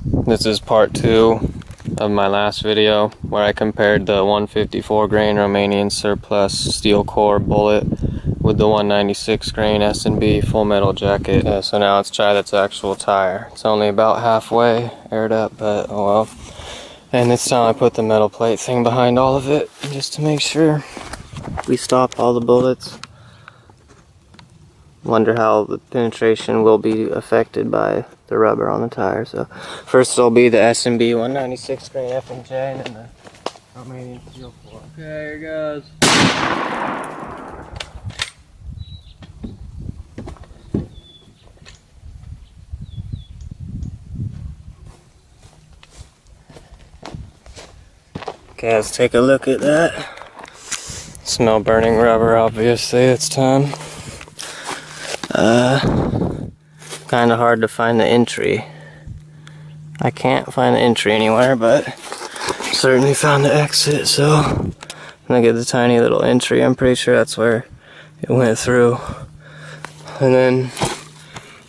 This is part 2 of my last video where I compared the 154 grain Romanian Surplus steel core bullet with the 196 grain S&B full metal jacket. So now let's try this actual tire. It's only about halfway aired up, but oh well. And this time I put the metal plate thing behind all of it just to make sure we stop all the bullets. Wonder how the penetration will be affected by the rubber on the tire. So first it'll be the S&B 196 grain F&J and then the Romanian steel core. Okay, here goes. Okay, let's take a look at that. Smell burning rubber, obviously. It's time. Kind of hard to find the entry. I can't find the entry anywhere, but certainly found the exit. So I'm gonna get the tiny little entry. I'm pretty sure that's where it went through, and then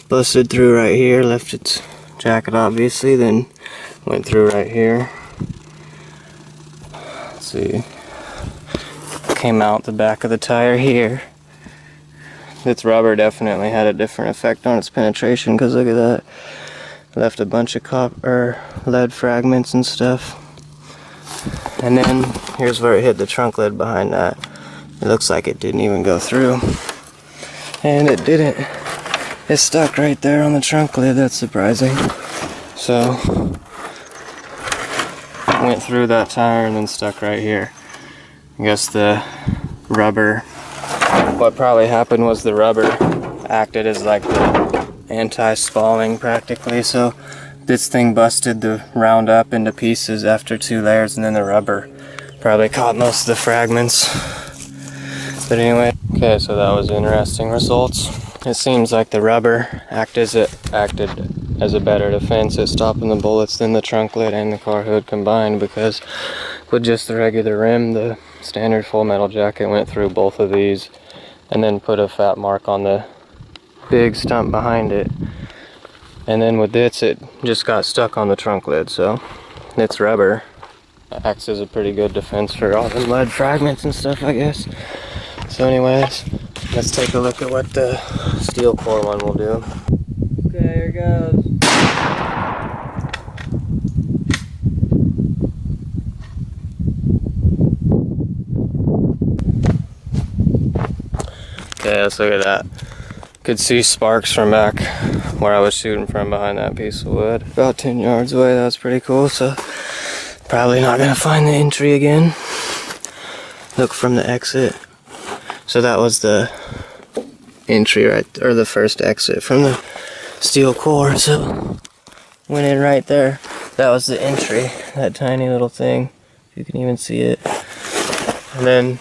busted through right here. Left its jacket, obviously. Then went through right here. Let's see. Came out the back of the tire here. Its rubber definitely had a different effect on its penetration, because look at that. Left a bunch of copper, lead fragments and stuff. And then here's where it hit the trunk lid behind that. It looks like it didn't even go through. And it didn't. It stuck right there on the trunk lid. That's surprising. So went through that tire and then stuck right here. I guess the rubber, what probably happened was the rubber acted as like the anti-spalling practically, so this thing busted the round up into pieces after 2 layers, and then the rubber probably caught most of the fragments. But anyway, okay, so that was interesting results. It seems like the rubber acted as a better defense at stopping the bullets than the trunk lid and the car hood combined, because with just the regular rim, the standard full metal jacket went through both of these and then put a fat mark on the big stump behind it. And then with this, it just got stuck on the trunk lid, so its rubber acts as a pretty good defense for all the lead fragments and stuff, I guess. So anyways, let's take a look at what the steel core one will do. Okay, here goes. Okay, let's look at that. Could see sparks from back where I was shooting from behind that piece of wood. About 10 yards away. That was pretty cool. So probably not gonna find the entry again. Look from the exit. So that was the entry right, or the first exit from the steel core. So went in right there. That was the entry. That tiny little thing. You can even see it. And then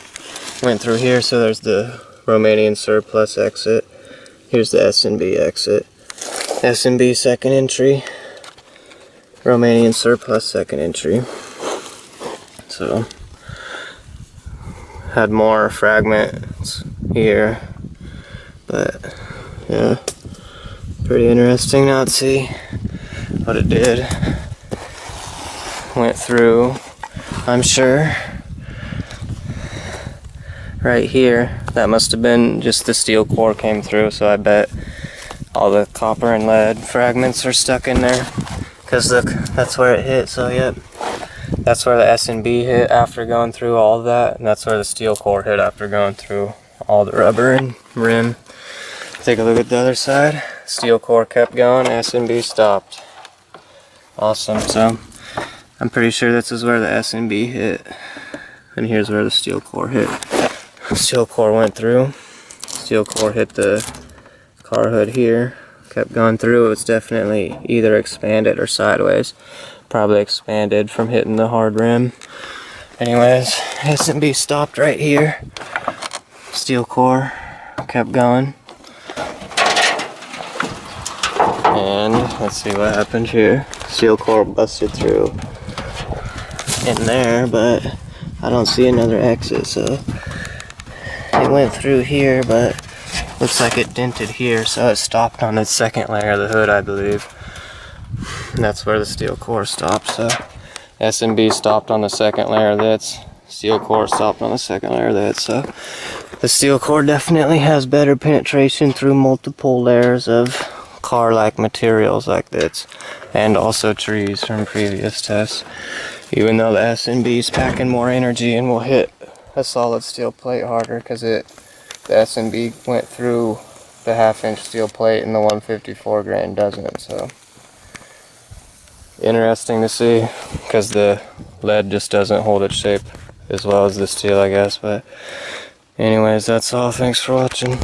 went through here. So there's the Romanian Surplus exit. Here's the S&B exit. S&B second entry. Romanian Surplus second entry. So had more fragments here, but yeah, pretty interesting. Now let's see what it did. Went through, I'm sure, right here. That must have been just the steel core came through, so I bet all the copper and lead fragments are stuck in there, because look, that's where it hit. So yep, that's where the S&B hit after going through all of that, and that's where the steel core hit after going through all the rubber and rim. Take a look at the other side. Steel core kept going, S&B stopped. Awesome. So I'm pretty sure this is where the S&B hit, and here's where the steel core hit. Steel core went through. Steel core hit the car hood here. Kept going through. It was definitely either expanded or sideways. Probably expanded from hitting the hard rim. Anyways, S&B stopped right here. Steel core kept going. And let's see what happened here. Steel core busted through in there, but I don't see another exit, so it went through here, but looks like it dented here, so it stopped on the second layer of the hood, I believe. and that's where the steel core stops. So S&B stopped on the second layer of that. Steel core stopped on the second layer of that. So the steel core definitely has better penetration through multiple layers of car-like materials like this, and also trees from previous tests. Even though the S&B is packing more energy and will hit a solid steel plate harder because the S&B went through the 1/2-inch steel plate and the 154 grain doesn't. So interesting to see, because the lead just doesn't hold its shape as well as the steel, I guess. But anyways, that's all. Thanks for watching.